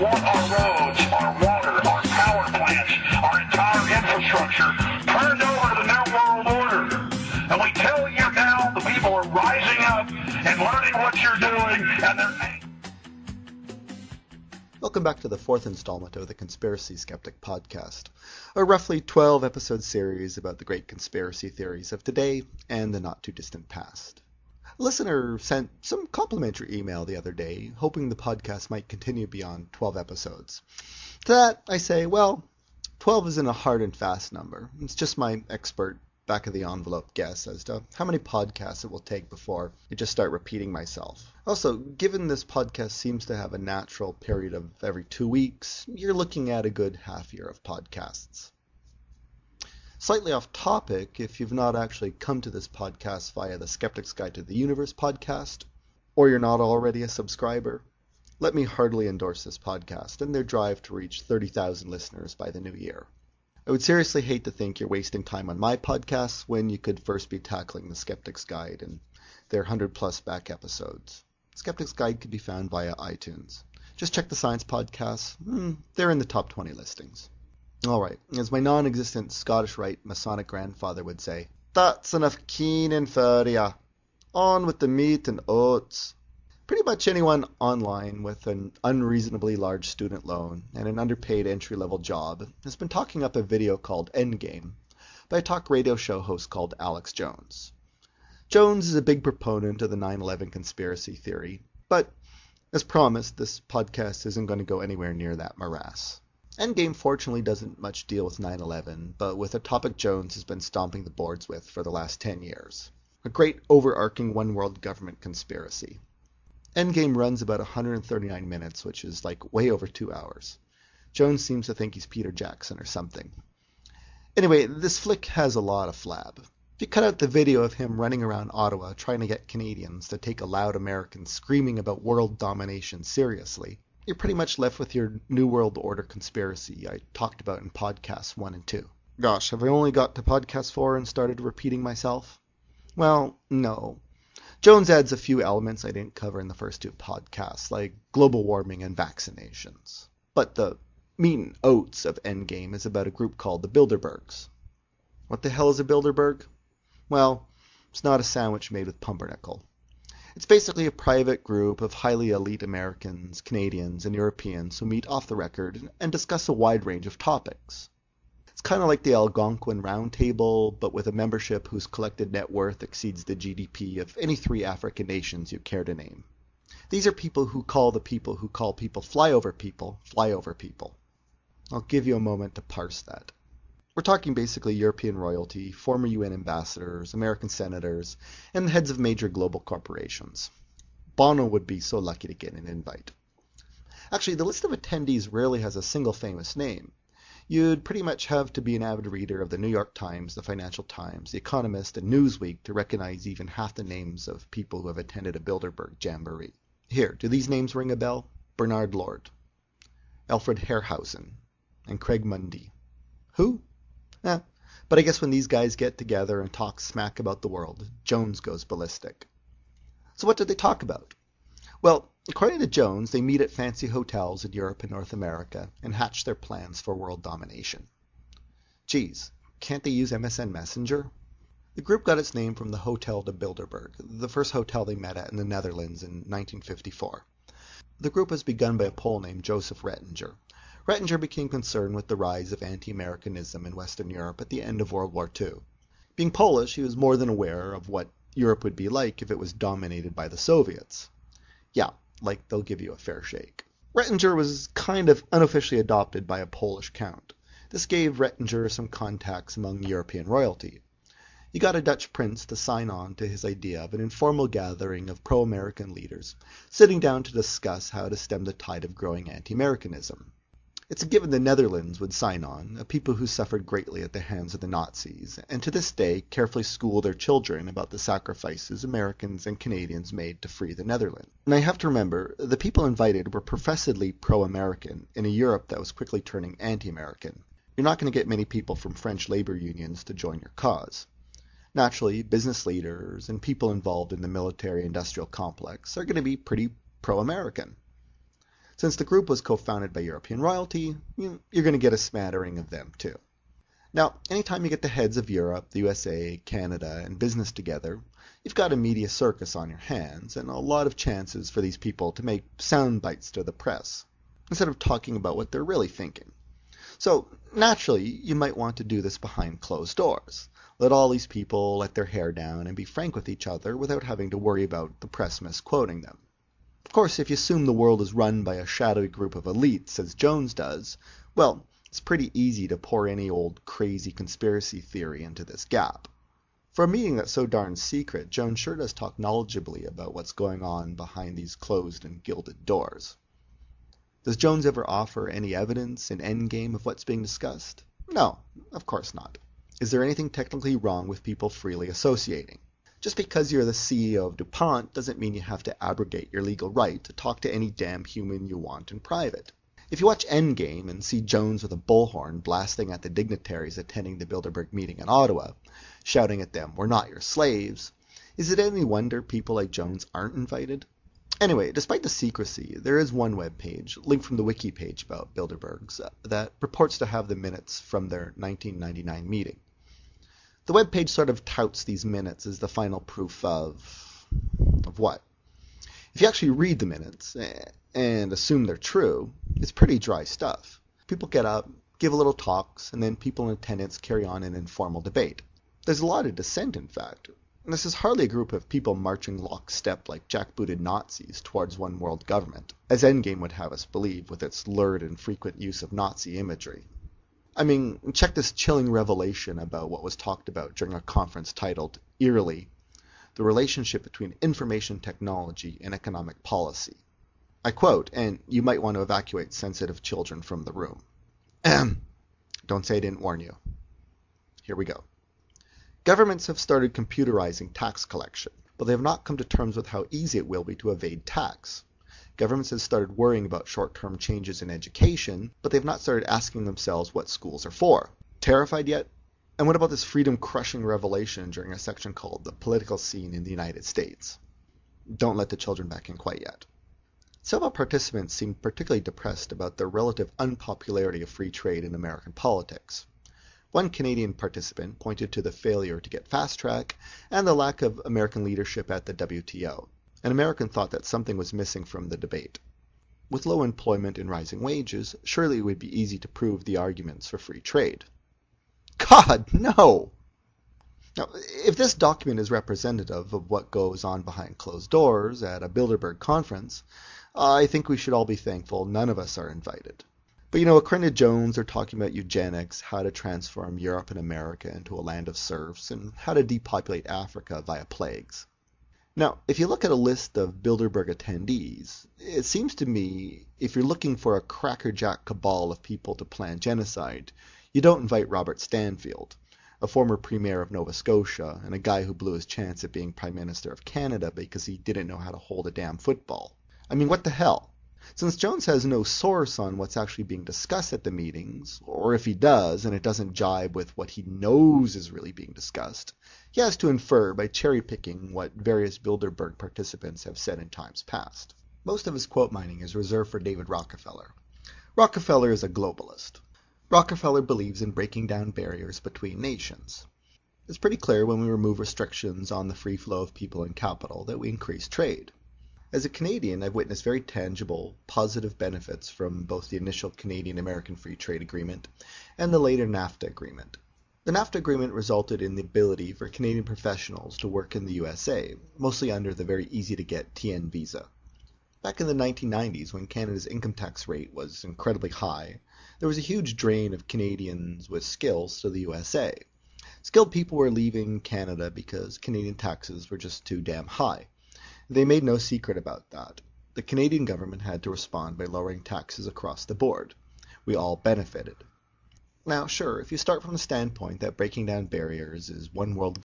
want our roads, our water, our power plants, our entire infrastructure turned over to the New World Order. And we tell you now, the people are rising up and learning what you're doing, and they're... Welcome back to the fourth installment of the Conspiracy Skeptic podcast, a roughly 12-episode series about the great conspiracy theories of today and the not-too-distant past. A listener sent some complimentary email the other day, hoping the podcast might continue beyond 12 episodes. To that, I say, well, 12 isn't a hard and fast number. It's just my expert back-of-the-envelope guess as to how many podcasts it will take before I just start repeating myself. Also, given this podcast seems to have a natural period of every 2 weeks, you're looking at a good half year of podcasts. Slightly off topic, if you've not actually come to this podcast via the Skeptic's Guide to the Universe podcast, or you're not already a subscriber, let me heartily endorse this podcast and their drive to reach 30,000 listeners by the new year. I would seriously hate to think you're wasting time on my podcasts when you could first be tackling the Skeptic's Guide and their 100-plus back episodes. Skeptic's Guide could be found via iTunes. Just check the science podcasts. They're in the top 20 listings. Alright, as my non-existent Scottish Rite Masonic grandfather would say, that's enough keening for ya. On with the meat and oats. Pretty much anyone online with an unreasonably large student loan and an underpaid entry-level job has been talking up a video called Endgame by a talk radio show host called Alex Jones. Jones is a big proponent of the 9/11 conspiracy theory, but as promised, this podcast isn't going to go anywhere near that morass. Endgame fortunately doesn't much deal with 9/11, but with a topic Jones has been stomping the boards with for the last 10 years. A great overarching one-world government conspiracy. Endgame runs about 139 minutes, which is like way over 2 hours. Jones seems to think he's Peter Jackson or something. Anyway, this flick has a lot of flab. If you cut out the video of him running around Ottawa trying to get Canadians to take a loud American screaming about world domination seriously, you're pretty much left with your New World Order conspiracy I talked about in podcasts 1 and 2. Gosh, have I only got to podcast 4 and started repeating myself? Well, no. Jones adds a few elements I didn't cover in the first 2 podcasts, like global warming and vaccinations. But the meat and oats of Endgame is about a group called the Bilderbergs. What the hell is a Bilderberg? Well, it's not a sandwich made with pumpernickel. It's basically a private group of highly elite Americans, Canadians, and Europeans who meet off the record and discuss a wide range of topics. It's kind of like the Algonquin Round Table, but with a membership whose collected net worth exceeds the GDP of any 3 African nations you care to name. These are people who call the people who call people flyover people, flyover people. I'll give you a moment to parse that. We're talking basically European royalty, former UN ambassadors, American senators, and the heads of major global corporations. Bono would be so lucky to get an invite. Actually, the list of attendees rarely has a single famous name. You'd pretty much have to be an avid reader of the New York Times, the Financial Times, The Economist, and Newsweek to recognize even half the names of people who have attended a Bilderberg jamboree. Here, do these names ring a bell? Bernard Lord, Alfred Herrhausen, and Craig Mundie. Who? But I guess when these guys get together and talk smack about the world, Jones goes ballistic. So what did they talk about? Well, according to Jones, they meet at fancy hotels in Europe and North America and hatch their plans for world domination. Geez, can't they use MSN Messenger? The group got its name from the Hotel de Bilderberg, the first hotel they met at in the Netherlands in 1954. The group was begun by a Pole named Joseph Rettinger. Rettinger became concerned with the rise of anti-Americanism in Western Europe at the end of World War II. Being Polish, he was more than aware of what Europe would be like if it was dominated by the Soviets. Yeah, like they'll give you a fair shake. Rettinger was kind of unofficially adopted by a Polish count. This gave Rettinger some contacts among European royalty. He got a Dutch prince to sign on to his idea of an informal gathering of pro-American leaders, sitting down to discuss how to stem the tide of growing anti-Americanism. It's a given the Netherlands would sign on, a people who suffered greatly at the hands of the Nazis, and to this day carefully school their children about the sacrifices Americans and Canadians made to free the Netherlands. And I have to remember, the people invited were professedly pro-American in a Europe that was quickly turning anti-American. You're not going to get many people from French labor unions to join your cause. Naturally, business leaders and people involved in the military-industrial complex are going to be pretty pro-American. Since the group was co-founded by European royalty, you're going to get a smattering of them too. Now, anytime you get the heads of Europe, the USA, Canada, and business together, you've got a media circus on your hands and a lot of chances for these people to make sound bites to the press, instead of talking about what they're really thinking. So, naturally, you might want to do this behind closed doors. Let all these people let their hair down and be frank with each other without having to worry about the press misquoting them. Of course, if you assume the world is run by a shadowy group of elites, as Jones does, well, it's pretty easy to pour any old crazy conspiracy theory into this gap. For a meeting that's so darn secret, Jones sure does talk knowledgeably about what's going on behind these closed and gilded doors. Does Jones ever offer any evidence in Endgame of what's being discussed? No, of course not. Is there anything technically wrong with people freely associating? Just because you're the CEO of DuPont doesn't mean you have to abrogate your legal right to talk to any damn human you want in private. If you watch Endgame and see Jones with a bullhorn blasting at the dignitaries attending the Bilderberg meeting in Ottawa, shouting at them, "We're not your slaves," is it any wonder people like Jones aren't invited? Anyway, despite the secrecy, there is one web page, linked from the wiki page about Bilderbergs, that purports to have the minutes from their 1999 meeting. The web page sort of touts these minutes as the final proof of what? If you actually read the minutes and assume they're true, it's pretty dry stuff. People get up, give a little talks, and then people in attendance carry on an informal debate. There's a lot of dissent, in fact. And this is hardly a group of people marching lockstep like jackbooted Nazis towards one world government, as Endgame would have us believe with its lurid and frequent use of Nazi imagery. I mean, check this chilling revelation about what was talked about during a conference titled, eerily, "The Relationship Between Information Technology and Economic Policy." I quote, and you might want to evacuate sensitive children from the room. Don't say I didn't warn you. Here we go. Governments have started computerizing tax collection, but they have not come to terms with how easy it will be to evade tax. Governments have started worrying about short-term changes in education, but they've not started asking themselves what schools are for. Terrified yet? And what about this freedom-crushing revelation during a section called The Political Scene in the United States? Don't let the children back in quite yet. Several participants seemed particularly depressed about the relative unpopularity of free trade in American politics. One Canadian participant pointed to the failure to get fast track and the lack of American leadership at the WTO. An American thought that something was missing from the debate. With low employment and rising wages, surely it would be easy to prove the arguments for free trade. God, no! Now, if this document is representative of what goes on behind closed doors at a Bilderberg conference, I think we should all be thankful none of us are invited. But according to Jones, they're talking about eugenics, how to transform Europe and America into a land of serfs, and how to depopulate Africa via plagues. Now, if you look at a list of Bilderberg attendees, it seems to me if you're looking for a crackerjack cabal of people to plan genocide, you don't invite Robert Stanfield, a former premier of Nova Scotia and a guy who blew his chance at being Prime Minister of Canada because he didn't know how to hold a damn football. I mean, what the hell? Since Jones has no source on what's actually being discussed at the meetings, or if he does and it doesn't jibe with what he knows is really being discussed, he has to infer by cherry-picking what various Bilderberg participants have said in times past. Most of his quote mining is reserved for David Rockefeller. Rockefeller is a globalist. Rockefeller believes in breaking down barriers between nations. It's pretty clear when we remove restrictions on the free flow of people and capital that we increase trade. As a Canadian, I've witnessed very tangible, positive benefits from both the initial Canadian-American Free Trade Agreement and the later NAFTA agreement. The NAFTA agreement resulted in the ability for Canadian professionals to work in the USA, mostly under the very easy-to-get TN visa. Back in the 1990s, when Canada's income tax rate was incredibly high, there was a huge drain of Canadians with skills to the USA. Skilled people were leaving Canada because Canadian taxes were just too damn high. They made no secret about that. The Canadian government had to respond by lowering taxes across the board. We all benefited. Now, sure, if you start from the standpoint that breaking down barriers is one world